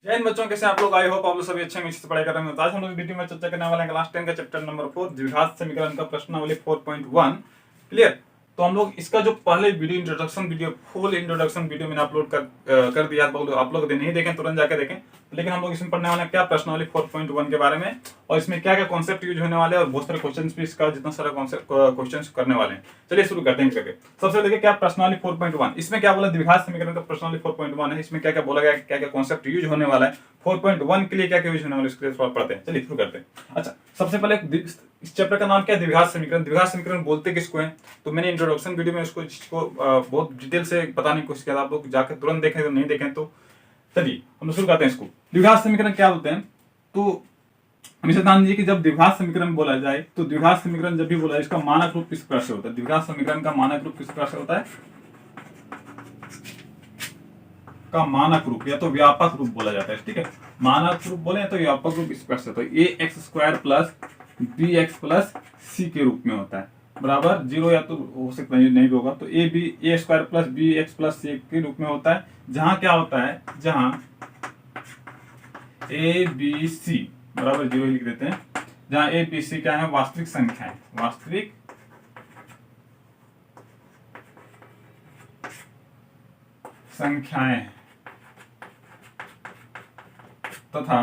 जय हिंद बच्चों, कैसे आप लोग? आई होप आप लोग सभी अच्छे से पढ़ाई कर रहे हैं। आज हम लोग वीडियो में चर्चा करने वाले हैं क्लास 10 का चैप्टर नंबर 4 द्विघात समीकरण का प्रश्नावली 4.1। क्लियर? तो हम लोग इसका जो पहले video introduction video full introduction video मैंने अपलोड कर दिया। आप लोग नहीं देखें तुरंत जाकर देखें। लेकिन हम लोग इसमें पढ़ने वाले हैं क्या प्रश्नावली 4.1 के बारे में, और इसमें क्या क्या कॉन्सेप्ट यूज होने वाले हैं, और बहुत सारे क्वेश्चन भी इसका जितना सारा क्वेश्चन करने वाले हैं। चलिए शुरू करते हैं करके। सबसे देखिए क्या प्रश्नावली 4.1, इसमें क्या बोला, द्विघात समीकरण का प्रश्नावली 4.1 है। इसमें क्या क्या बोला गया, क्या क्या कॉन्सेप्ट यूज होने वाला है, 4.1 के लिए क्या क्या यूज होने वाला है, इसके लिए पढ़ते हैं। चलिए शुरू करते हैं। अच्छा, सबसे पहले इस चैप्टर का नाम क्या है? द्विघात समीकरण। द्विघात समीकरण बोलते किसको है? तो मैंने इंट्रोडक्शन वीडियो में इसको बहुत डिटेल से बताने की कोशिश किया। आप लोग जाकर तुरंत देखें, तो नहीं देखें तो चलिए हम शुरू करते हैं इसको। द्विघात समीकरण क्या बोलते हैं? तो हमेशा ध्यान दीजिए कि जब द्विघात समीकरण बोला जाए तो द्विघात समीकरण जब भी बोला जाए, इसका मानक रूप किस प्रकार से होता है? द्विघात समीकरण का मानक रूप किस प्रकार से होता है? का मानक रूप या तो व्यापक रूप बोला जाता है। ठीक है, मानक रूप बोले तो व्यापक रूप इस प्रकार से होता है, A X square plus B X plus C के रूप में होता है, बराबर जीरो, या तो हो सकता है नहीं भी होगा तो A square plus B X plus C के रूप में होता है। जहां क्या होता है, जहां ए बी सी बराबर जीरो लिख देते हैं, जहां ए बी सी क्या है? वास्तविक संख्याएं, वास्तविक संख्याएं तथा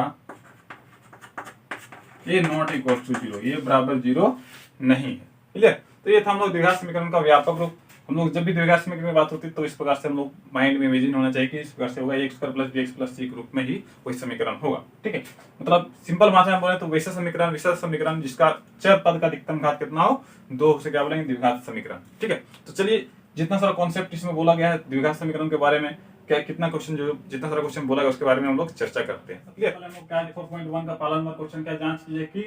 ए नॉट इक्वल टू जीरो, ये बराबर जीरो नहीं है। क्लियर? तो ये था हम लोग द्विघात समीकरण का व्यापक रूप। हम लोग जब भी द्विघात समीकरण की बात होती है तो इस प्रकार से हम लोग माइंड में इमेजिन होना चाहिए कि इस प्रकार से होगा, X square plus B X plus C के रूप में ही वही समीकरण होगा। ठीक है, मतलब सिंपल भाषा में बोले तो वैसा समीकरण, विशेष समीकरण जिसका चर पद का अधिकतम घात कितना हो, 2 से क्या बोलेंगे? द्विघात समीकरण। ठीक है, तो चलिए जितना सारा कॉन्सेप्ट इसमें बोला गया है द्विघात समीकरण के बारे में, क्या कितना क्वेश्चन, जो जितना सारा क्वेश्चन बोला है उसके बारे में हम लोग चर्चा करते हैं। क्लियर? हम लोग क्या 4.1 का पालन नंबर क्वेश्चन क्या जांच कीजिए कि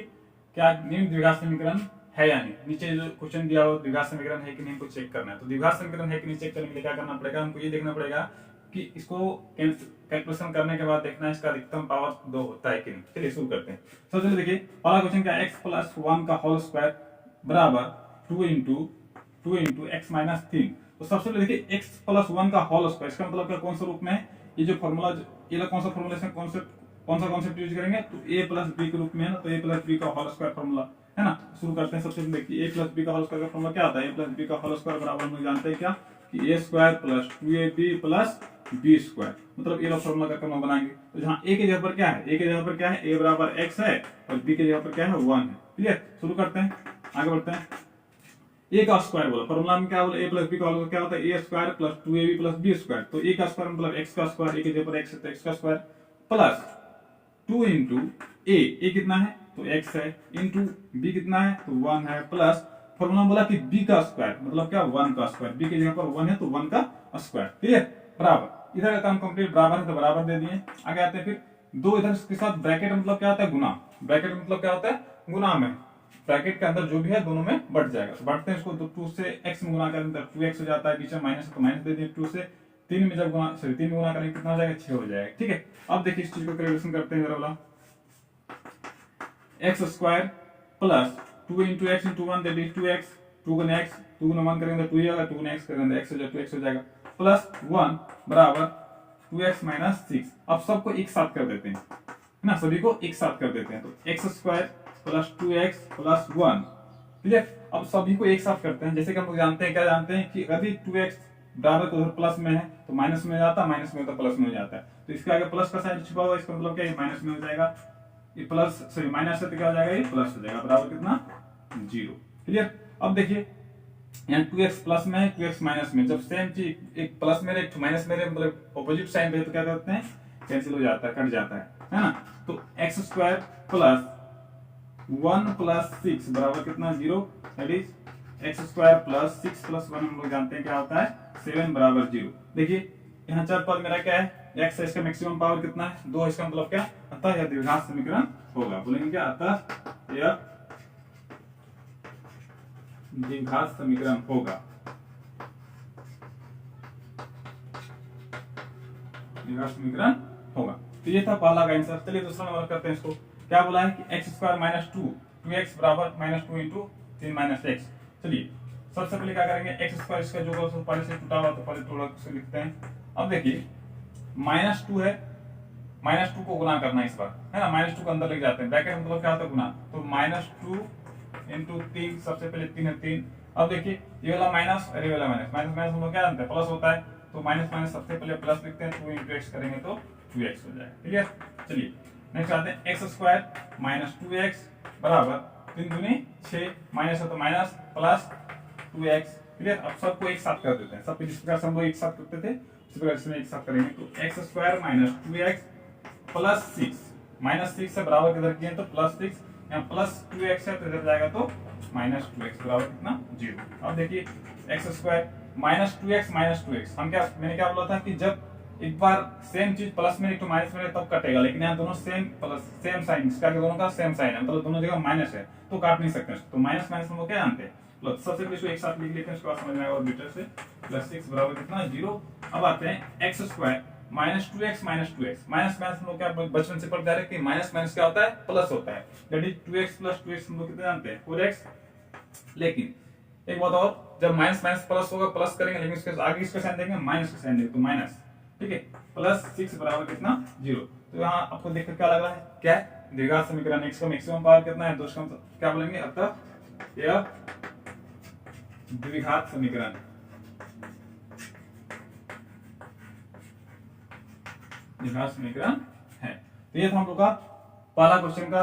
क्या निम्न द्विघात समीकरण है या नहीं। नीचे जो क्वेश्चन दिया हो द्विघात समीकरण है कि नहीं, हमको चेक करना है। तो द्विघात समीकरण है कि नहीं चेक करने के लिए क्या करना पड़ेगा? हमको ये देखना पड़ेगा कि इसको कैलकुलेशन करने के बाद देखना है इसका अधिकतम पावर 2 होता है कि नहीं। चलिए शुरू करते हैं। तो चलिए देखिए पहला क्वेश्चन क्या, x प्लस 1 का होल स्क्वायर बराबर 2 इंटू एक्स माइनस 3। तो सबसे पहले देखिए x प्लस 1 का होल स्क्वायर, इसका मतलब क्या, कौन सा रूप में है? ये जो फॉर्मूला, ये कौन सा फॉर्मूला, इसमें कौन सा कॉन्सेप्ट यूज करेंगे? तो a प्लस बी के रूप में है ना, तो a प्लस बी का होल स्क्वायर फॉर्मूला है ना। शुरू करते हैं। सबसे पहले देखिए a प्लस बी का होल स्क्वायर का फॉर्मूला क्या आता है? a प्लस बी का होल स्क्वायर बराबर हम लोग जानते हैं क्या, कि a square plus 2ab plus b square, मतलब ये लोग फॉर्मूला करके हम लोग बनाएंगे। तो जहां a की जगह पर क्या है, a की जगह पर क्या है, a बराबर x है और b की जगह पर क्या है, 1 है। क्लियर? शुरू करते हैं, आगे बढ़ते हैं। a का स्क्वायर बोला, फॉर्मूला में क्या बोला, a प्लस बी का होल क्या होता है? a square plus 2ab plus b square. तो a का स्क्वायर मतलब x का स्क्वायर, a की जगह पर x है तो x का स्क्वायर प्लस 2 इंटू ए कितना है, तो x है, इंटू बी कितना है, तो 1 है, प्लस फॉर्मूला बोला कि b का स्क्वायर मतलब क्या, 1 का स्क्वायर, b की जगह पर 1 है तो 1 का स्क्वायर। क्लियर? बराबर, इधर का काम कंप्लीट, बराबर है तो बराबर दे दिए। आगे आते हैं फिर दो, इधर के साथ ब्रैकेट मतलब क्या होता है, गुना। ब्रैकेट मतलब क्या होता है, गुना में ब्रैकेट के अंदर जो भी है दोनों में बढ़ जाएगा। तो बढ़ते हैं इसको, तो 2 से x में गुना करें तो 2x हो जाता है, बीच में माइनस है तो माइनस दे दिए। 2 से 3 में जब गुना, सॉरी 3 में गुना करेंगे कितना हो जाएगा, 6 हो जाएगा। ठीक है, अब देखिए इस चीज को कैलकुलेशन करते हैं जरा वाला, x square plus 2 into x into 1 that is 2x, 2 Guna x, 2 गुना 1 करेंगे तो 2 ही होगा, 2 गुना x करेंगे x हो जाएगा, 2x हो जाएगा, प्लस 1 बराबर 2x माइनस 6। अब सबको एक साथ कर देते हैं, है ना, सभी को एक साथ कर देते हैं। तो x square plus 2x plus 1। Clear? अब सभी को एक साथ करते हैं। जैसे कि हम लोग जानते हैं, क्या जानते हैं कि अभी 2x बराबर तो उधर प्लस में है तो माइनस में जाता है, माइनस में तो प्लस में हो जाता है। तो इसके आगे प्लस का साइन छुपा हुआ, इसका मतलब क्या, ये माइनस में हो जाएगा, ये प्लस, सॉरी माइनस है तो क्या हो जाएगा, ये प्लस हो जाएगा, बराबर कितना, 0। क्लियर? अब देखिए यहाँ 2x प्लस में है, 2x माइनस में, जब सेम चीज एक प्लस में एक माइनस में मतलब ऑपोजिट साइन पे तो क्या करते हैं, कैंसिल हो जाता है, कट जाता है ना। तो एक्स स्क्वायर प्लस 1 प्लस 6 बराबर कितना, 0, that is x square plus 6 plus 1 हम लोग जानते हैं क्या होता है, 7 बराबर 0। देखिए यहाँ चार पद मेरा क्या है, x है, इसका मैक्सिमम पावर कितना है, 2, इसका मतलब क्या, अतः यह द्विघात समीकरण होगा। बोलेंगे क्या, अतः यह द्विघात समीकरण होगा, द्विघात समीकरण होगा। तो ये था पहला का आंसर। चलिए दूसरा नंबर करते हैं इसको। क्या बोला है कि एक्स स्क्वायर माइनस 2x बराबर माइनस 2 इंटू 3 माइनस एक्स। चलिए सबसे पहले क्या करेंगे, एक्स स्क्वायर इसका जो पहले से टूटा हुआ तो पहले थोड़ा से लिखते हैं। अब देखिए -2 है, -2 को गुना करना है इस बार, है ना, -2 को अंदर लेके जाते हैं, ब्रैकेट मतलब क्या होता है गुना, तो -2 इंटू 3, सबसे पहले 3 है 3। अब देखिए ये वाला माइनस और ये वाला माइनस, माइनस माइनस हम लोग क्या जानते हैं प्लस होता है, तो माइनस माइनस सबसे पहले प्लस लिखते हैं, 2 इंटू एक्स करेंगे तो 2x हो जाएगा। क्लियर। चलिए नेक्स्ट आते हैं x स्क्वायर माइनस 2x बराबर 3 दूनी 6, माइनस है तो माइनस प्लस 2x। क्लियर। अब सबको एक साथ कर देते हैं, सब जिस प्रकार से हम लोग एक साथ करते थे उसी प्रकार से एक साथ करेंगे, तो x square minus 2x plus 6, minus 6 से बराबर किधर किए तो प्लस 6, यहाँ प्लस 2x है तो इधर जाएगा तो माइनस 2x बराबर कितना 0। अब देखिए x स्क्वायर माइनस 2x हम क्या, मैंने क्या बोला था कि जब एक बार सेम चीज प्लस में एक तो माइनस में तब कटेगा, लेकिन यहाँ दोनों सेम प्लस सेम साइन, इसका दोनों का सेम साइन है, मतलब दोनों जगह माइनस है तो काट नहीं सकते, तो माइनस माइनस हम लोग क्या जानते हैं प्लस, सबसे पहले इसको एक साथ लिख लेते हैं, उसके बाद समझ में आएगा और बेटर से, प्लस 6 बराबर कितना 0। अब आते हैं x square minus 2x minus minus हम लोग क्या बचपन से पढ़ते आ रहे हैं कि माइनस माइनस क्या होता है प्लस होता है, that is 2x plus 2x हम लोग कितने जानते हैं 4x। लेकिन एक बात और, जब माइनस माइनस प्लस होगा प्लस करेंगे, लेकिन इसके आगे इसका साइन देंगे माइनस का साइन देंगे तो माइनस, ठीक है, प्लस 6 बराबर कितना 0। तो यहाँ आपको देखकर क्या लग रहा है, क्या है द्विघात समीकरण, x का मैक्सिमम पावर कितना है, दोस्त का क्या बोलेंगे, अतः यह द्विघात समीकरण, द्विघात समीकरण है। तो ये था हम लोग का पहला क्वेश्चन का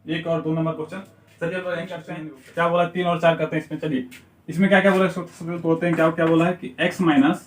1 और 2 नंबर क्वेश्चन। चलिए हम लोग करते हैं, क्या बोला 3 और 4 करते हैं इसमें। चलिए इसमें क्या क्या बोला बोलते हैं, क्या क्या बोला है कि x minus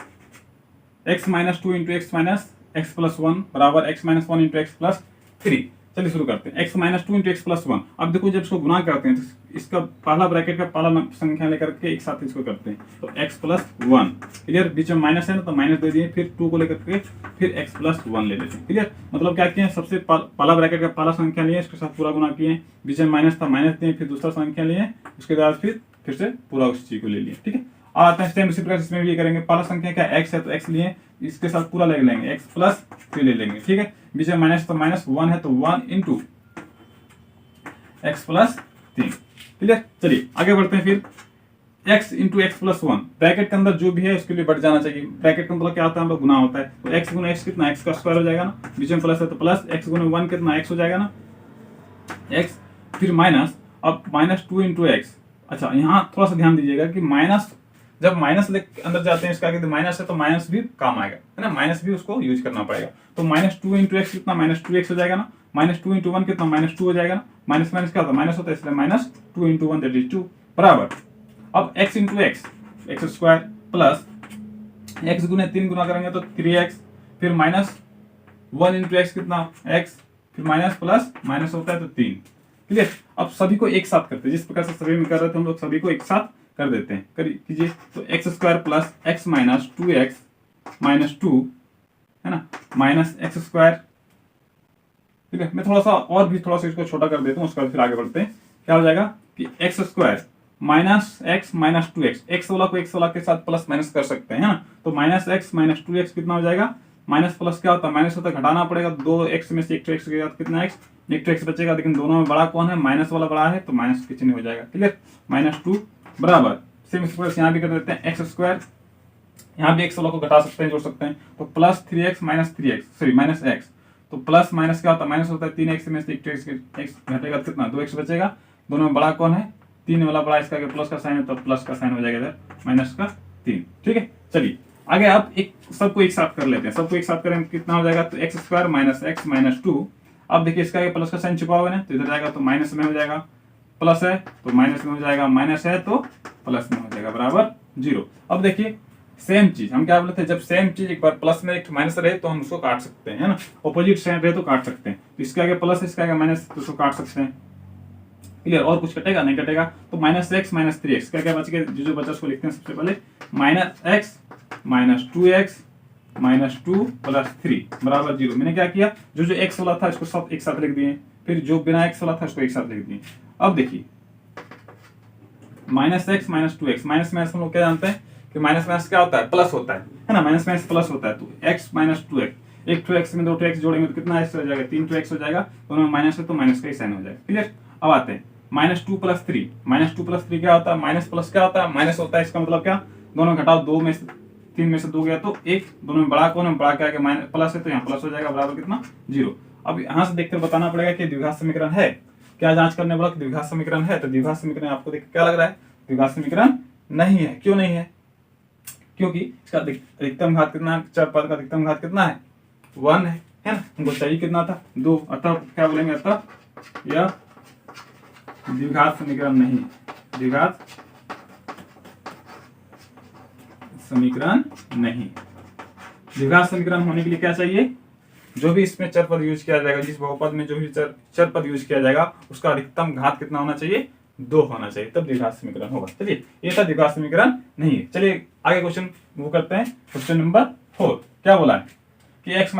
2 into x minus x plus 1 बराबर x minus 1 into x plus 3। चलिए शुरू करते हैं, x minus 2 into x plus 1। अब देखो जब इसको गुना करते हैं तो इसका पहला ब्रैकेट का पहला संख्या लेकर के एक साथ इसको करते हैं, तो x प्लस 1। क्लियर। बीच में माइनस है ना तो माइनस दे दिए, फिर 2 को लेकर के फिर x प्लस 1 ले लेते हैं। क्लियर। मतलब क्या किए, सबसे पहला ब्रैकेट का पहला संख्या लिए, इसके साथ पूरा गुना किए, बीच में माइनस था माइनस दिए, फिर दूसरा संख्या लिए, उसके बाद फिर से पूरा उस चीज को ले लिए। ठीक है। आता है सेम इसी प्रकार इसमें भी करेंगे, पहला संख्या क्या x है तो x लिए, इसके साथ पूरा ले लेंगे, x प्लस 3 ले लेंगे। ठीक है। बीच में माइनस तो माइनस 1 है तो 1 इंटू एक्स प्लस 3। क्लियर। चलिए आगे बढ़ते हैं, फिर x into x plus 1 bracket के अंदर जो भी है उसके लिए बढ़ जाना चाहिए। ब्रैकेट का मतलब क्या होता है, हम लोग गुना होता है, तो x गुना x कितना, x का स्क्वायर हो जाएगा ना, बीच में प्लस है तो प्लस, x गुना 1 कितना x हो जाएगा ना x, फिर माइनस, अब माइनस 2 इंटू एक्स। अच्छा यहाँ थोड़ा सा ध्यान दीजिएगा कि माइनस, जब माइनस अंदर जाते हैं इसका आगे माइनस है तो माइनस भी काम आएगा, है ना, माइनस भी उसको यूज करना पड़ेगा। तो माइनस 2 इंटू एक्स कितना, माइनस 2x हो जाएगा ना, माइनस 2 इंटू 1 कितना, माइनस 2 हो जाएगा ना, माइनस माइनस क्या होता है माइनस होता है, इसलिए माइनस 2 इंटू 1 दैट इज 2 बराबर। अब x into x, x square plus x गुने 3 गुना करेंगे तो 3x, फिर माइनस 1 इंटू एक्स कितना x, फिर माइनस प्लस माइनस होता है तो 3। क्लियर। अब सभी को एक साथ करते हैं, जिस प्रकार से सभी में कर रहे थे हम लोग सभी को एक साथ कर देते हैं, कीजिए। तो x square plus x minus 2x minus 2, है ना, माइनस एक्स स्क्वायर। ठीक है। मैं थोड़ा सा और भी थोड़ा सा इसको छोटा कर देता हूँ, उसके बाद फिर आगे बढ़ते हैं। क्या हो जाएगा कि x square minus x minus 2x, x वाला को एक्स वाला के साथ प्लस माइनस कर सकते हैं, है ना, तो माइनस एक्स माइनस 2x कितना हो जाएगा, माइनस प्लस क्या होता है माइनस होता है, घटाना पड़ेगा, 2x में से एक एक्स के साथ कितना x, एक एक्स बचेगा, लेकिन दोनों में बड़ा कौन है, माइनस वाला बड़ा है तो माइनस के चिन्ह हो जाएगा। क्लियर। माइनस 2 बराबर, सेम स्क्वायर यहाँ भी कर देते हैं, एक्स स्क्वायर, यहाँ भी एक्स वाला को घटा सकते हैं, जोड़ सकते हैं, तो plus 3x minus 3x, sorry minus x, तो प्लस माइनस क्या होता है माइनस होता है, 3x में से एक एक्स घटेगा कितना, 2x बचेगा, दोनों में बड़ा कौन है, 3 वाला बड़ा, इसका प्लस का साइन है तो प्लस का साइन हो जाएगा इधर माइनस का 3। ठीक है। चलिए आगे आप एक सबको एक साथ कर लेते हैं, सबको एक साथ करें कितना हो जाएगा, तो x square minus x minus 2। अब देखिए इसका प्लस का साइन छुपा हुआ है ना, तो इधर जाएगा तो माइनस में हो जाएगा, प्लस है तो माइनस में हो जाएगा, माइनस है तो प्लस में हो जाएगा बराबर 0। अब देखिए सेम चीज हम क्या बोलते हैं, जब सेम चीज एक बार प्लस में एक माइनस रहे तो हम उसको काट सकते हैं, है ना, ऑपोजिट साइन रहे तो काट सकते हैं, तो इसके आगे प्लस इसके आगे माइनस तो उसको काट सकते हैं। क्लियर। और कुछ कटेगा नहीं कटेगा, तो माइनस एक्स माइनस 3x, क्या क्या बच गया, जो बचा उसको लिखते हैं सबसे पहले, minus x minus 2x minus 2 plus 3 बराबर 0। मैंने क्या किया, जो एक्स वाला था इसको सब एक साथ लिख दिए, फिर जो बिना एक्स वाला था उसको एक साथ लिख दिए। अब देखिए minus x minus 2x, minus minus हम लोग क्या जानते हैं कि माइनस माइनस क्या होता है, प्लस होता है ना, माइनस माइनस प्लस होता है, तो x माइनस 2x, एक 2x में 2x जोड़ेंगे तो कितना x हो जाएगा, 3x हो जाएगा, दोनों में माइनस है तो माइनस का ही साइन हो जाएगा। क्लियर। अब आते हैं माइनस 2 प्लस 3, माइनस 2 प्लस 3 क्या होता है, माइनस प्लस क्या होता है, माइनस होता है, इसका मतलब क्या, दोनों घटाओ, 2 में 3 में से 2 गया तो 1, दोनों में बड़ा कौन है, बड़ा क्या है माइनस प्लस है तो यहाँ प्लस हो जाएगा, बराबर कितना 0। अब यहाँ से देखकर बताना पड़ेगा कि द्विघात समीकरण है, क्या जांच करने वाला द्विघात समीकरण है, तो द्विघात समीकरण आपको देख क्या लग रहा है, द्विघात समीकरण नहीं है। क्यों नहीं है, क्योंकि इसका अधिकतम घात कितना है, चर पद का अधिकतम घात कितना है 1 है ना, हमको चाहिए कितना था 2, अतः क्या बोलेंगे, अतः यह द्विघात समीकरण नहीं, द्विघात समीकरण नहीं। द्विघात समीकरण होने के लिए क्या चाहिए, जो भी इसमें चर पद यूज किया जाएगा, जिस बहुपद में जो भी चर पद यूज किया जाएगा उसका अधिकतम घात कितना होना चाहिए, 2 होना चाहिए, तब द्विघात समीकरण होगा। चलिए ये था द्विघात समीकरण नहीं है। चलिए आगे क्वेश्चन वो करते हैं, क्वेश्चन नंबर 4 क्या बोला है कि x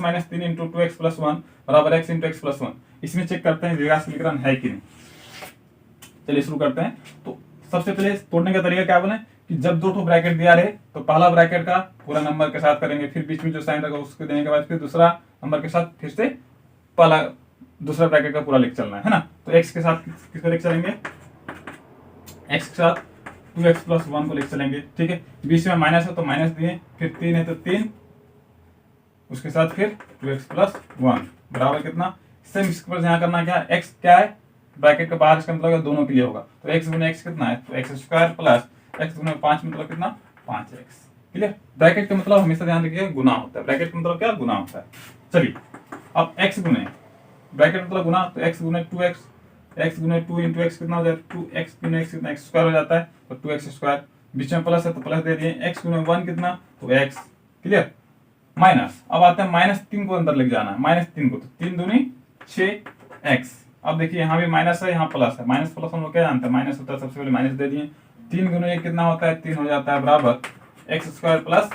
minus 3 into 2x plus 1 बराबर x इंटू एक्स प्लस 1, इसमें चेक करते हैं द्विघात समीकरण है कि नहीं। चलिए शुरू करते हैं। तो सबसे पहले तोड़ने का तरीका क्या बोले कि जब 2 ब्रैकेट दिया रहे तो पहला ब्रैकेट का पूरा नंबर के साथ करेंगे, फिर बीच में जो साइन रहेगा उसको देने के बाद फिर दूसरा नंबर के साथ फिर से पहला दूसरा ब्रैकेट का पूरा लिख चलना है ना। तो x के साथ किसको लिख चलेंगे, x के साथ 2x प्लस 1 को लिख चलेंगे, ठीक है। बीच में माइनस है तो माइनस दिए, फिर 3 है तो 3, उसके साथ फिर 2x प्लस 1 बराबर कितना, सेम इसके ऊपर यहाँ करना क्या, x क्या है ब्रैकेट के बाहर, इसका मतलब दोनों के लिए होगा, तो x गुना x कितना है, तो एक्स स्क्वायर प्लस x गुना 5 मतलब कितना 5x, क्लियर। ब्रैकेट का मतलब हमेशा ध्यान रखिए गुना होता है, ब्रैकेट का मतलब क्या गुना होता है। चलिए अब x गुने ब्रैकेट मतलब गुना, तो x गुने 2x, x गुने 2 इंटू एक्स कितना हो जाएगा, 2x गुने x कितना x स्क्वायर हो जाता है, तो 2x स्क्वायर, बीच में प्लस है तो प्लस दे दिए, x गुने 1 कितना तो x, क्लियर। माइनस, अब आते हैं -3 को अंदर लेके जाना है, -3 को, तो 3 दूनी 6x। अब देखिए यहाँ भी माइनस है यहाँ प्लस है, माइनस प्लस हम लोग क्या जानते हैं माइनस होता है, सबसे पहले माइनस दे दिए, 3 गुने 1 कितना होता है 3 हो जाता है, बराबर x square plus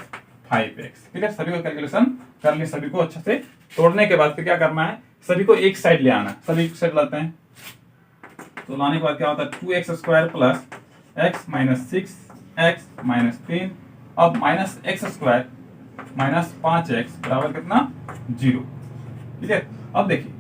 5x, clear. सभी को कैलकुलेशन कर लिए, सभी को अच्छे से तोड़ने के बाद फिर क्या करना है, सभी को एक साइड ले आना, सभी एक साइड लाते हैं, तो लाने के बाद क्या होता है 2x square plus x minus 6x minus 3, अब minus x square minus 5x बराबर कितना 0, ठीक है। अब देखिए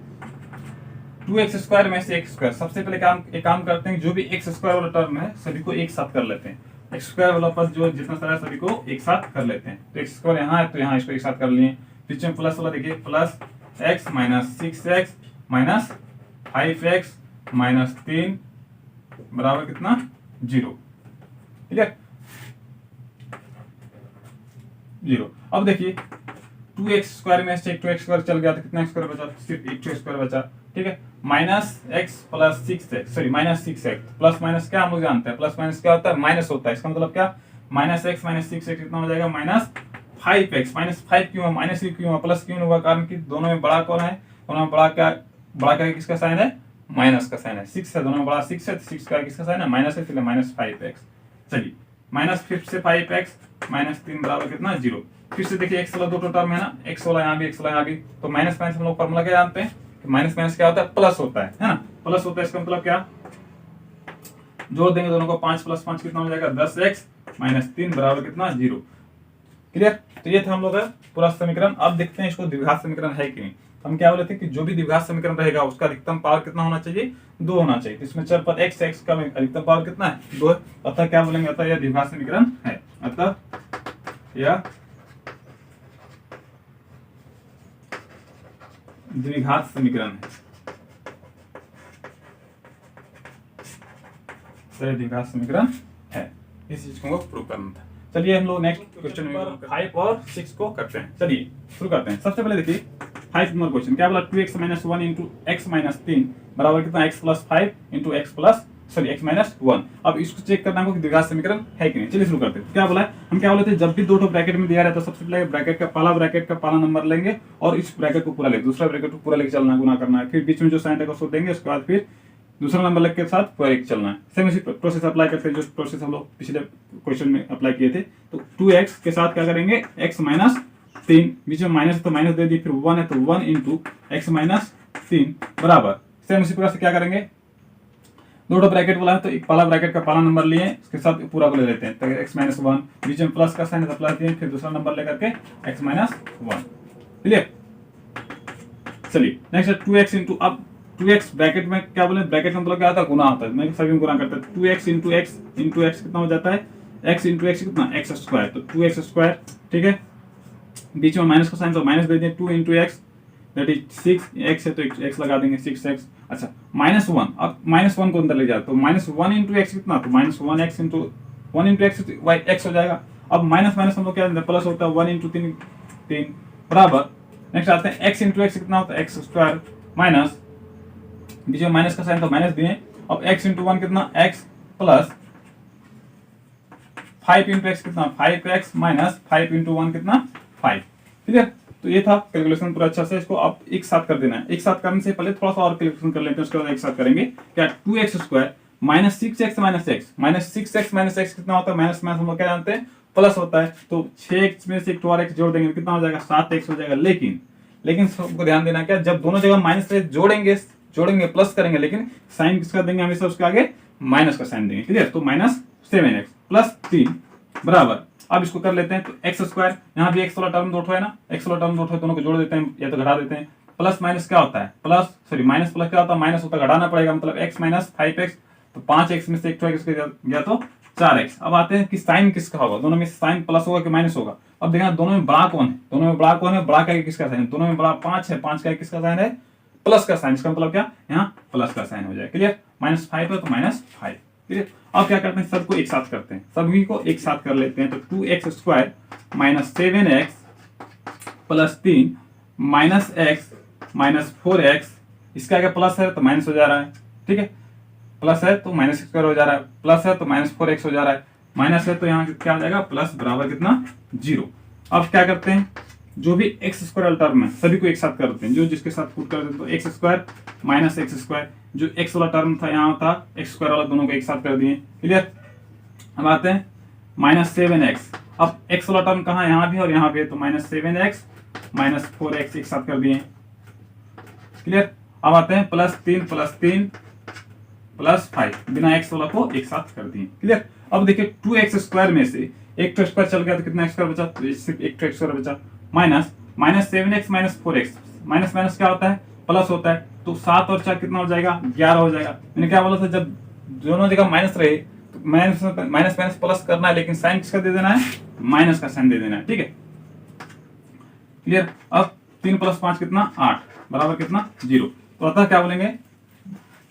2x स्क्वायर में से x स्क्वायर, सबसे पहले एक काम करते हैं, जो भी x स्क्वायर वाला टर्म है सभी को एक साथ कर लेते हैं, x स्क्वायर वाला पद जो जितना सारा है सभी को एक साथ कर लेते हैं, तो x स्क्वायर यहाँ है तो यहाँ इसको एक साथ कर लिए, बीच में प्लस वाला देखिए plus x minus 6x minus 5x minus 3 बराबर कितना 0, क्लियर 0। अब देखिए 2x स्क्वायर में से 2x स्क्वायर चल गया तो कितना स्क्वायर बचा, सिर्फ 1 स्क्वायर बचा, ठीक है। Minus x plus 6x, sorry minus 6x, plus minus क्या हम लोग जानते हैं, प्लस माइनस क्या होता है माइनस होता है, इसका मतलब क्या माइनस x माइनस 6x कितना हो जाएगा माइनस 5x, माइनस 5 क्यों है, माइनस क्यों है, प्लस क्यों होगा, कारण कि दोनों में बड़ा कौन है, दोनों में बड़ा क्या किसका साइन है माइनस का साइन है, 6 है, दोनों में बड़ा 6 है, 6 का किसका साइन है माइनस है, इसलिए माइनस 5x। चलिए माइनस 5 से 5x माइनस 3 बराबर कितना 0। फिर से देखिए x वाला दो टर्म है ना, x वाला यहाँ भी x वाला यहाँ भी, तो माइनस माइनस हम लोग फॉर्मूला क्या जानते हैं, माइनस माइनस क्या होता है प्लस होता है ना, प्लस होता है, इसका मतलब क्या जोड़ देंगे दोनों को, 5 प्लस 5 कितना हो जाएगा 10x माइनस 3 बराबर कितना 0, क्लियर। तो ये था हम लोग का पूरा समीकरण। अब देखते हैं इसको द्विघात समीकरण है कि नहीं। हम क्या बोले थे कि जो भी द्विघात समीकरण रहेगा उसका अधिकतम पावर कितना होना चाहिए 2 होना चाहिए, तो इसमें चर पद x का अधिकतम पावर कितना है 2 है, अतः क्या बोलेंगे, अतः यह द्विघात समीकरण है, अतः यह द्विघात समीकरण है, द्विघात समीकरण है, इस चीज को प्रूव करना था। चलिए हम लोग नेक्स्ट क्वेश्चन नंबर 5 और 6 को करते हैं। चलिए शुरू करते हैं। सबसे पहले देखिए 5 नंबर क्वेश्चन क्या बोला, 2x minus 1 into x minus 3 बराबर कितना x plus 5 into x plus x minus 1। अब इसको चेक करना होगा कि द्विघात समीकरण है कि नहीं। चलिए शुरू करते हैं। क्या बोला है, हम क्या बोले थे, जब भी 2 ब्रैकेट में दिया रहता है तो सबसे पहले ब्रैकेट का पहला नंबर लेंगे और इस ब्रैकेट को पूरा लेंगे, दूसरा ब्रैकेट को पूरा लेके चलना है, गुना करना है, फिर बीच में जो साइन रहेगा उसको देंगे, उसके बाद फिर दूसरा नंबर लेके साथ पूरा लेके चलना है। सेम इसी प्रोसेस अप्लाई करते हैं जो प्रोसेस हम लोग पिछले क्वेश्चन में अप्लाई किए थे। तो 2x के साथ क्या करेंगे x माइनस 3, बीच में माइनस है तो माइनस दे दी, फिर 1 है तो 1 इंटू एक्स माइनस 3 बराबर, सेम इसी प्रकार से क्या करेंगे, दो ब्रैकेट बोला है तो एक पहला ब्रैकेट का पहला नंबर लिए उसके साथ पूरा को ले लेते हैं, तो x माइनस 1, बीच में प्लस का साइन है तो प्लस दिए, फिर दूसरा नंबर लेकर के x माइनस 1, क्लियर। चलिए नेक्स्ट 2x इंटू, अब 2x ब्रैकेट में क्या बोले, ब्रैकेट में मतलब क्या होता है गुना होता है, मैं सभी में गुना करता है, 2x इंटू एक्स कितना हो जाता है एक्स इंटू एक्स कितना एक्स स्क्वायर, तो 2x स्क्वायर, ठीक है, बीच में माइनस का साइन तो माइनस दे दें, 2 into x that is 6x है तो एक्स लगा देंगे 6x। अच्छा -1, अब -1 को अंदर ले जाए तो -1 इंटू एक्स कितना, तो -1x into 1 into x y x हो जाएगा। अब माइनस माइनस हम लोग क्या प्लस होता है 1 इंटू 3 बराबर, नेक्स्ट आते हैं x इंटू एक्स कितना होता है एक्स स्क्वायर माइनस, बीच में माइनस का साइन तो माइनस दिए, अब x इंटू 1 कितना x प्लस 5 इंटू एक्स कितना 5x माइनस 5 इंटू 1 कितना 5, ठीक है। तो ये था कैलकुलेशन पूरा अच्छा से, इसको आप एक साथ कर देना है। एक साथ करने से पहले थोड़ा सा और कैलकुलेशन कर लेते हैं, उसके बाद एक साथ करेंगे क्या, 2x square minus 6x minus x, minus 6x minus x कितना होता है, माइनस माइनस हम लोग क्या जानते हैं प्लस होता है, तो 6x में से एक और x जोड़ देंगे कितना हो जाएगा 7x हो जाएगा। लेकिन सबको ध्यान देना क्या, जब दोनों जगह माइनस से जोड़ेंगे प्लस करेंगे, लेकिन साइन किसका देंगे हमेशा उसके आगे माइनस का साइन देंगे, क्लियर। तो -7x प्लस 3 बराबर, अब इसको कर लेते हैं तो एक्स स्क्वायर, यहाँ भी एक्स वाला टर्म दो है ना, एक्स वाला टर्म दो है, दोनों को जोड़ देते हैं या तो घटा देते हैं, प्लस माइनस क्या होता है माइनस प्लस क्या होता है माइनस होता है, घटाना पड़ेगा, मतलब x माइनस 5x, तो 5x में से एक एक्स गया तो 4x। अब आते हैं कि साइन किसका होगा, दोनों में साइन प्लस होगा कि माइनस होगा। अब देखना दोनों में बड़ा कौन है, बड़ा का किसका साइन, दोनों में बड़ा 5 है, 5 का किसका साइन है प्लस का साइन, इसका मतलब क्या यहाँ प्लस का साइन हो जाए, क्लियर। -5 है तो -5, ठीक। अब क्या करते हैं, सबको एक साथ करते हैं, सभी को एक साथ कर लेते हैं, तो 2x square minus 7x plus 3 minus x minus 4x, इसका क्या प्लस है तो माइनस हो जा रहा है, ठीक है, प्लस है तो माइनस स्क्वायर हो जा रहा है, प्लस है तो -4x हो जा रहा है, माइनस है तो यहाँ क्या हो जाएगा प्लस बराबर कितना 0। अब क्या करते हैं, जो भी एक्स स्क्वायर टर्म है सभी को एक साथ करते हैं, जो जिसके साथ पुट कर देते हैं, तो x square minus x square, जो एक्स वाला टर्म था यहाँ था एक्स स्क्वायर वाला, दोनों को एक साथ कर दिए, क्लियर। अब आते हैं -7x, अब एक्स वाला टर्म कहाँ यहाँ भी और यहाँ भी है, तो -7x माइनस 4x एक साथ कर दिए, क्लियर। अब आते हैं +3 प्लस 5, बिना एक्स वाला को एक साथ कर दिए, क्लियर। अब देखिए 2x स्क्वायर में से एक तो स्क्वायर चल गया तो कितना स्क्वायर बचा, तो सिर्फ एक तो स्क्वायर बचा, -7x minus 4x, minus minus क्या होता है प्लस होता है, तो 7 और 4 कितना हो जाएगा 11 हो जाएगा। मैंने क्या बोला था, जब दोनों जगह माइनस रहे तो माइनस माइनस प्लस करना है, लेकिन साइन किसका दे देना है माइनस का साइन दे देना है, ठीक है, क्लियर। अब 3 + 5 कितना 8 बराबर कितना 0। तो अतः क्या बोलेंगे,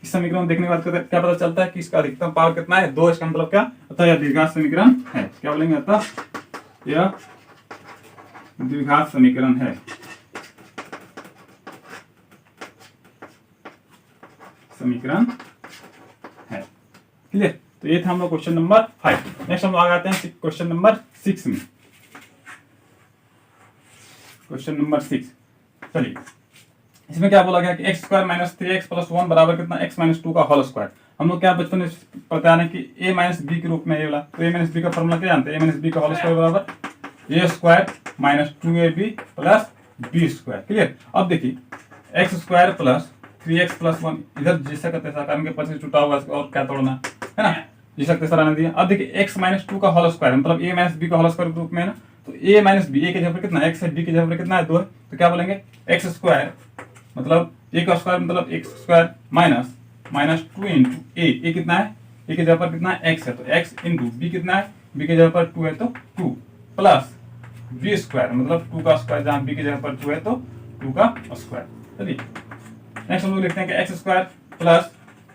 इस समीकरण देखने के बाद क्या पता चलता है कि इसका अधिकतम पावर कितना है 2, इसका मतलब क्या, अतः यह द्विघात समीकरण है। क्या बोलेंगे, अतः यह द्विघात समीकरण है, क्लियर। तो ये था हम लोग क्वेश्चन नंबर 5। नेक्स्ट हम लोग आते हैं क्वेश्चन नंबर 6 में। क्वेश्चन नंबर 6, चलिए इसमें क्या बोला गया कि x square minus 3x plus 1 बराबर कितना x माइनस 2 का होल स्क्वायर। हम लोग क्या बचपन में पता है कि a माइनस बी के रूप में ये वाला, तो a माइनस बी का फॉर्मूला क्या जानते हैं, a माइनस बी का होल स्क्वायर बराबर a square minus 2ab plus b square, clear. अब देखिए x square plus 3x plus 1, इधर जैसा करते कारण के पीछे छुटा होगा और क्या तोड़ना है ना, जैसा तेसा रहने दिया। अब देखिए x माइनस 2 का होल स्क्वायर मतलब a माइनस बी का होल स्क्वायर रूप में है ना, तो a माइनस बी, a के जगह पर कितना x है, b के जगह पर कितना है 2 है, तो क्या बोलेंगे x स्क्वायर मतलब a का स्क्वायर मतलब x square minus 2 into a कितना है, a के जगह पर कितना है x है, तो x इंटू b कितना है, b के जगह पर 2 है तो 2 प्लस b स्क्वायर मतलब 2 का स्क्वायर, जहाँ b की जगह पर 2 है तो 2 का स्क्वायर। चलिए नेक्स्ट हम लोग लिखते हैं कि x square plus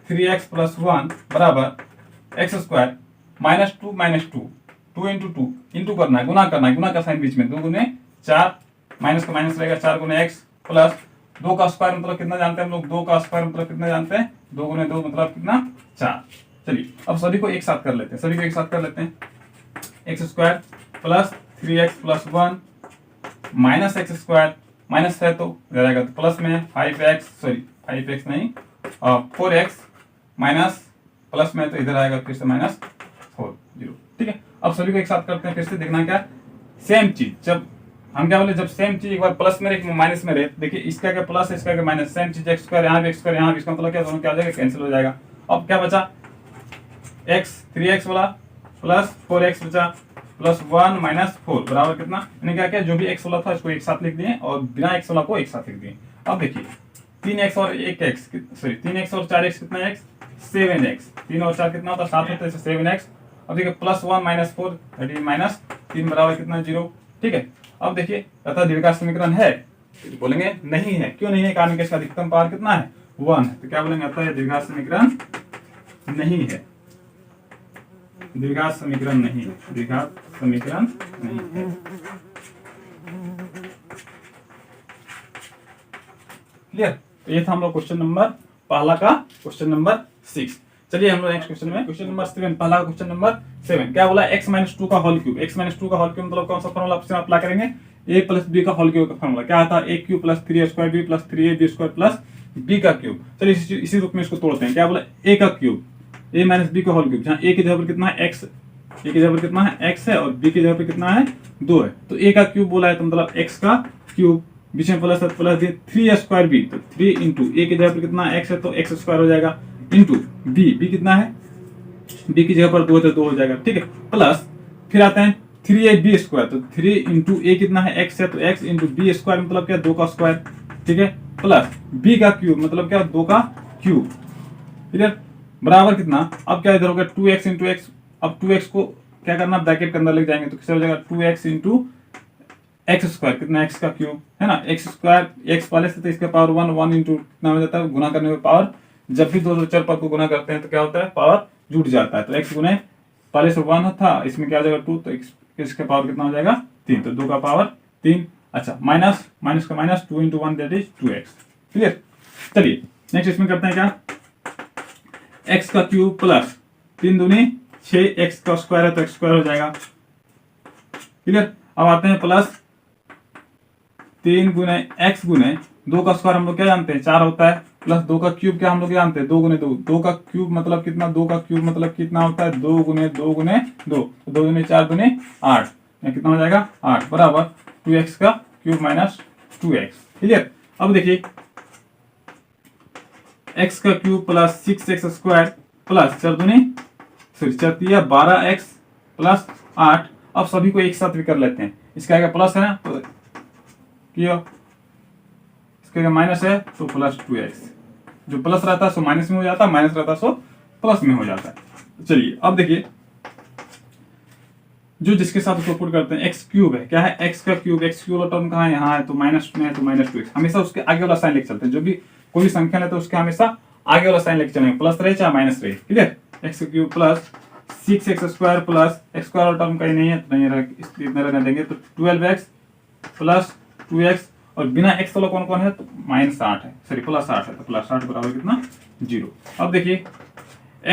3x plus 1 बराबर x square minus 2 into 2 into करना है, गुना का साइन बीच में, 2 गुने 4 माइनस का माइनस रहेगा 4 गुने x प्लस 2 का स्क्वायर मतलब कितना जानते हैं हम लोग, 2 का स्क्वायर मतलब कितना जानते हैं 2 गुने 2 मतलब कितना 4। चलिए अब सभी को एक साथ कर लेते हैं, x square plus 3x plus 1 minus x square, minus है तो इधर आएगा तो प्लस में 5x नहीं 4x माइनस प्लस में तो इधर आएगा फिर से -4 0, ठीक है। अब सभी को एक साथ करते हैं, फिर से देखना क्या सेम चीज, जब हम क्या बोले जब सेम चीज एक बार प्लस में रहे माइनस में रहे, देखिए इसका क्या प्लस है इसका क्या माइनस, सेम चीज x स्क्वायर यहाँ भी x स्क्वायर यहाँ भी, इसका मतलब क्या दोनों क्या हो जाएगा कैंसिल हो जाएगा। अब क्या बचा x 3x वाला प्लस 4x बचा प्लस 1 माइनस 4 बराबर कितना, मैंने क्या किया जो भी x वाला था इसको एक साथ लिख दिए और बिना x वाला को एक साथ लिख दिए। अब देखिए 3x और 3x और 4x कितना x 7x, 3 और 4 कितना होता है 7 होता है 7x अब देखिए +1 -4 दैट इज -3 बराबर कितना 0। ठीक है, अब देखिए अतः द्विघात समीकरण है, तो बोलेंगे नहीं है। क्यों नहीं है? कारण कि इसका अधिकतम पावर कितना है 1 है, तो क्या बोलेंगे? अतः द्विघात समीकरण नहीं है, द्विघात समीकरण नहीं है, द्विघात समीकरण नहीं है। क्लियर? तो ये था हम लोग क्वेश्चन नंबर पहला का क्वेश्चन नंबर 6। चलिए हम लोग नेक्स्ट क्वेश्चन में क्वेश्चन नंबर 7, पहला क्वेश्चन नंबर 7 क्या बोला? x - 2 का होल क्यूब। x - 2 का होल क्यूब मतलब कौन सा फॉर्मूला ऑप्शन अप्लाई करेंगे? a + b का होल क्यूब का फॉर्मूला क्या आता है? a cube + 3a² b + 3ab² + b का क्यूब। चलिए इसी रूप में इसको तोड़ते हैं। क्या बोला? a का क्यूब, a - b का होल क्यूब, जहां a की जगह पर कितना है x, a की जगह पर कितना है x है और b की जगह पर कितना है 2 है। तो a का क्यूब बोला है तो मतलब x का क्यूब, बीच में प्लस 3a² b, तो 3 इंटू a की जगह पर कितना x है तो x² हो जाएगा, इंटू b कितना है, b की जगह पर 2 है तो 2 हो जाएगा। ठीक है, प्लस फिर आते हैं 3ab², तो 3 इंटू a कितना है x है तो x इंटू b² मतलब क्या 2 का स्क्वायर। ठीक है, प्लस b का क्यूब मतलब क्या 2 का क्यूब। क्लियर? बराबर कितना, अब क्या इधर हो गया 2x इंटू x। अब 2x को क्या करना, ब्रैकेट के अंदर लेके जाएंगे तो किससे हो जाएगा 2x इंटू x² कितना x का क्यूब है ना, x² x पहले से तो इसका पावर 1 इंटू कितना हो जाता है, गुना करने में पावर, जब भी दो चर पद को गुना करते हैं तो क्या होता है पावर जुड़ जाता है। तो x गुने पहले से 1 था, इसमें क्या हो जाएगा 2, तो x का पावर कितना हो जाएगा 3, तो 2 का पावर 3। अच्छा, माइनस का minus 2 into 1 that is 2x। Clear? चलिए नेक्स्ट इसमें करते हैं क्या, x का क्यूब प्लस 3 दूनी 6, x का स्क्वायर है तो x² हो जाएगा। क्लियर? अब आते हैं प्लस 3 गुने x गुने 2 का स्क्वायर हम लोग क्या जानते हैं 4 होता है, प्लस 2 का क्यूब क्या हम लोग जानते हैं 2 गुने 2, 2 का क्यूब मतलब कितना, 2 का क्यूब मतलब कितना होता है 2 गुने 2 गुने 2, 2 गुने 4 गुने 8, कितना हो जाएगा 8 बराबर 2x का क्यूब माइनस 2x। क्लियर? अब देखिए x का क्यूब प्लस 6x² प्लस 4 दूनी 12x प्लस 8। अब सभी को एक साथ भी कर लेते हैं, इसका आगे प्लस है ना तो किया, इसका माइनस है तो प्लस 2x, जो प्लस रहता है सो माइनस में हो जाता है, माइनस रहता है सो प्लस में हो जाता है। चलिए अब देखिए जो जिसके साथ उसको पुट करते हैं, x क्यूब है, क्या है x का क्यूब, x क्यूब वाला टर्म कहाँ है, यहाँ है तो माइनस में है तो माइनस 2x, हमेशा उसके आगे वाला साइन लेके चलते हैं। जो भी कोई भी संख्या लेते हैं उसके हमेशा आगे वाला साइन लेके चलेंगे, प्लस रहे चाहे माइनस रहे। Clear? x cube plus 6x² plus x² वाला टर्म कहीं नहीं है तो नहीं इतना रहने देंगे, तो 12x प्लस 2x, और बिना x वाला कौन कौन है तो -8 है, सॉरी प्लस 8 है, तो प्लस 8 बराबर कितना 0। अब देखिए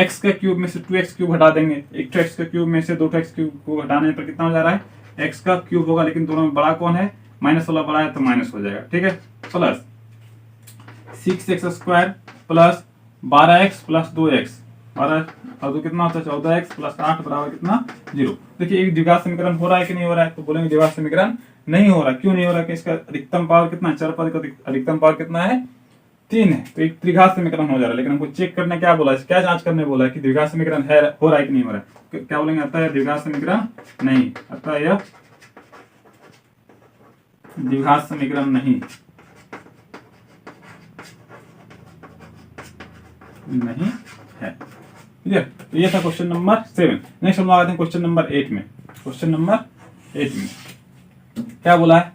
x के क्यूब में से 2x क्यूब हटा देंगे, एक तो x के क्यूब में से 2x क्यूब को हटाने पर कितना हो जा रहा है x का क्यूब होगा, लेकिन दोनों में बड़ा कौन है, माइनस वाला बड़ा है तो माइनस हो जाएगा। ठीक है, plus 6x² plus 12x plus 2x, 12 और 2 कितना होता है 14x प्लस 8 बराबर कितना 0। देखिए एक द्विघात समीकरण हो रहा है कि नहीं हो रहा है, तो बोलेंगे द्विघात समीकरण नहीं हो रहा। क्यों नहीं हो रहा कि इसका अधिकतम पावर कितना है, चर पद का अधिकतम पावर कितना है 3 है, तो एक त्रिघात समीकरण हो जा रहा है। लेकिन हमको चेक करने क्या बोला है, क्या जांच करने बोला है कि द्विघात समीकरण है हो रहा है कि नहीं हो रहा है। क्या बोलेंगे, अतः यह द्विघात समीकरण नहीं, अतः यह द्विघात समीकरण नहीं है। क्लियर? तो ये था क्वेश्चन नंबर 7। नेक्स्ट हम आते हैं क्वेश्चन नंबर 8 में। क्वेश्चन नंबर 8 में क्या बोला है,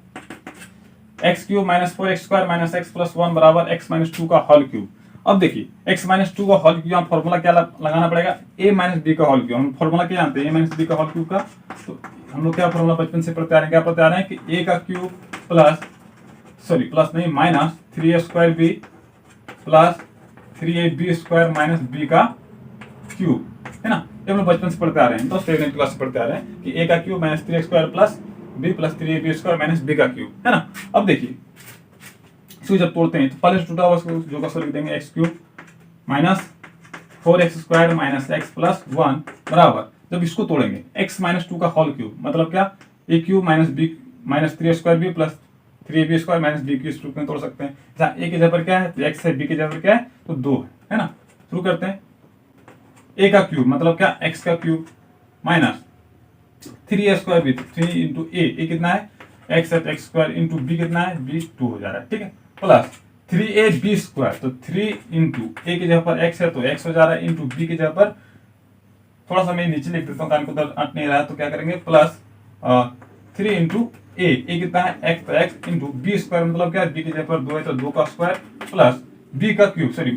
x cube minus 4x² minus x plus 1 बराबर x माइनस 2 का होल क्यूब। अब देखिए x माइनस 2 का होल क्यूब, फॉर्मूला क्या लगाना पड़ेगा, a माइनस b का होल क्यूब। हम फॉर्मूला क्या जानते हैं a माइनस b का होल क्यूब का, तो हम लोग क्या फॉर्मूला बचपन से पढ़ते आ रहे हैं, क्या पढ़ते आ रहे हैं कि a का क्यूब प्लस नहीं minus 3a² plus 3ab² minus b का क्यूब, है ना। ये हम लोग बचपन से पढ़ते आ रहे हैं, तो 7th क्लास से पढ़ते आ रहे हैं कि a का cube minus 3x² plus b plus 3ab² minus b का क्यूब, है ना। अब देखिए इसको जब तोड़ते हैं तो पहले टूटा हुआ जो का लिख देंगे x cube minus 4x² minus x plus 1 बराबर, जब इसको तोड़ेंगे x माइनस 2 का होल क्यूब मतलब क्या, a cube minus b minus 3a² plus 3ab² minus b cube, इस रूप में तोड़ सकते हैं। जहाँ a की जगह पर क्या है तो x है, b की जगह पर क्या है तो 2 है ना। शुरू करते हैं, a का क्यूब मतलब क्या x का cube minus 3a² b, 3 into a कितना है x है तो x² इंटू b कितना है b 2 हो जा रहा है, ठीक है, प्लस 3ab², तो 3 इंटू a की जगह पर x है तो x हो जा रहा है, इंटू b की जगह पर थोड़ा सा मैं नीचे लिख देता हूँ कारण को उधर अट नहीं रहा है, तो क्या करेंगे प्लस 3 इंटू ए कितना है एक्स, तो एक्स इंटू बी स्क्वायर मतलब क्या, बी की जगह पर 2 है तो 2 का स्क्वायर प्लस बी का क्यूब, सॉरी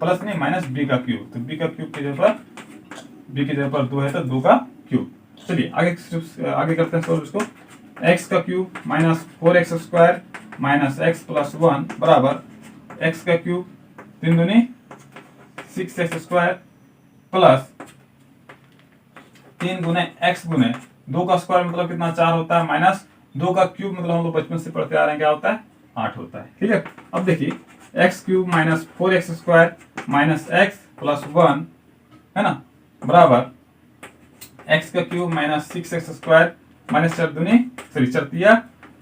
प्लस नहीं माइनस बी का क्यूब, तो बी का क्यूब की जगह पर बी की जगह पर 2 है तो 2 का क्यूब। चलिए आगे करते हैं सॉल्व इसको। एक्स का cube minus 4x square minus x plus 1 बराबर एक्स का क्यूब 3 दूनी 6x स्क्वायर प्लस 3 गुने एक्स गुने 2 का स्क्वायर मतलब कितना 4 होता है, माइनस 2 का क्यूब मतलब हम लोग बचपन से पढ़ते आ रहे हैं क्या होता है 8 होता है। ठीक है, अब देखिए x cube minus 4x square minus x plus 1 है ना बराबर एक्स का cube minus 6x square minus 4 दूनी सॉरी 4 तिया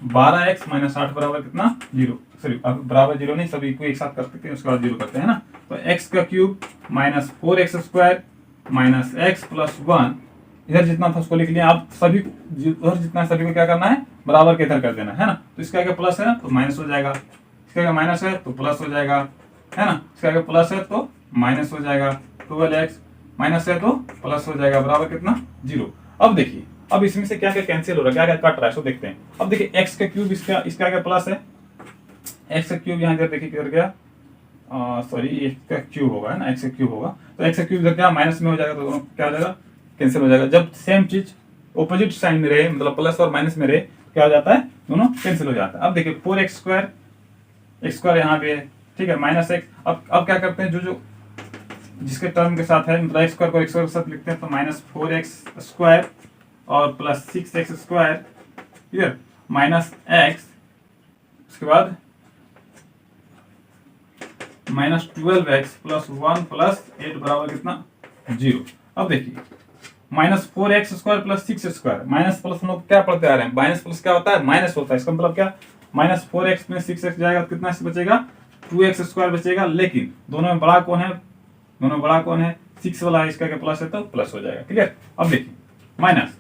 12x माइनस 8 बराबर कितना 0, सॉरी अब बराबर 0 नहीं, सभी को एक साथ करते हैं उसके बाद 0 करते हैं ना, तो x का cube minus 4x square minus x plus 1 इधर जितना था उसको लिख लिया। आप सभी उधर जितना सभी को क्या करना है बराबर के इधर कर देना है ना, तो इसका आगे प्लस है ना तो माइनस हो जाएगा, इसका आगे माइनस है तो प्लस हो जाएगा है ना, इसका आगे प्लस है तो माइनस हो जाएगा, 12x माइनस है तो प्लस हो जाएगा बराबर कितना 0। अब देखिए अब इसमें से क्या क्या कैंसिल हो रहा है, क्या क्या कट रहा है, सो देखते हैं। अब देखिए x का क्यूब इसका आगे प्लस है, x का क्यूब यहाँ इधर देखिए किधर गया, सॉरी x का क्यूब होगा है ना, x का क्यूब होगा तो x का क्यूब इधर क्या माइनस में हो जाएगा, तो क्या हो जाएगा कैंसिल हो जाएगा। जब सेम चीज ऑपोजिट साइन में रहे मतलब प्लस और माइनस में रहे क्या हो जाता है दोनों कैंसिल हो जाता है। अब देखिए 4x स्क्वायर एक्स स्क्वायर यहाँ पे है ठीक है माइनस एक्स। अब क्या करते हैं जो जिसके टर्म के साथ है मतलब एक्स स्क्वायर को एक्स स्क्वायर के साथ लिखते हैं, तो माइनस 4x स्क्वायर और plus 6x square clear minus x, उसके बाद माइनस 12x प्लस 1 प्लस 8 बराबर कितना 0। अब देखिए minus 4x square plus 6 square, minus plus हम लोग क्या पढ़ते आ रहे हैं, माइनस प्लस क्या होता है माइनस होता है, इसका मतलब क्या माइनस 4x में 6x जाएगा तो कितना बचेगा 2x स्क्वायर बचेगा, लेकिन दोनों में बड़ा कौन है, दोनों बड़ा कौन है 6 वाला है, इसका क्या प्लस है तो प्लस हो जाएगा क्लियर। अब देखिए माइनस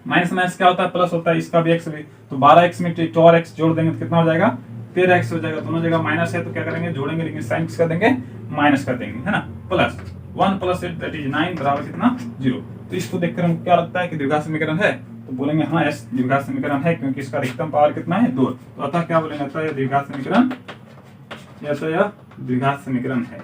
माइनस माइनस क्या होता है प्लस होता है, इसका भी एक्स भी, तो 12x में 4x जोड़ देंगे तो कितना हो जाएगा 13x हो जाएगा, दोनों जगह माइनस है तो क्या करेंगे जोड़ेंगे, लेकिन साइन किसका देंगे माइनस कर देंगे है ना, प्लस 1 प्लस 8 दैट इज 9 बराबर कितना 0। तो इसको देखकर हमको क्या लगता है कि द्विघात समीकरण है, तो बोलेंगे हाँ यस द्विघात समीकरण है, क्योंकि इसका अधिकतम पावर कितना है 2, तो अतः क्या बोलेंगे अतः यह द्विघात समीकरण, यह द्विघात समीकरण है।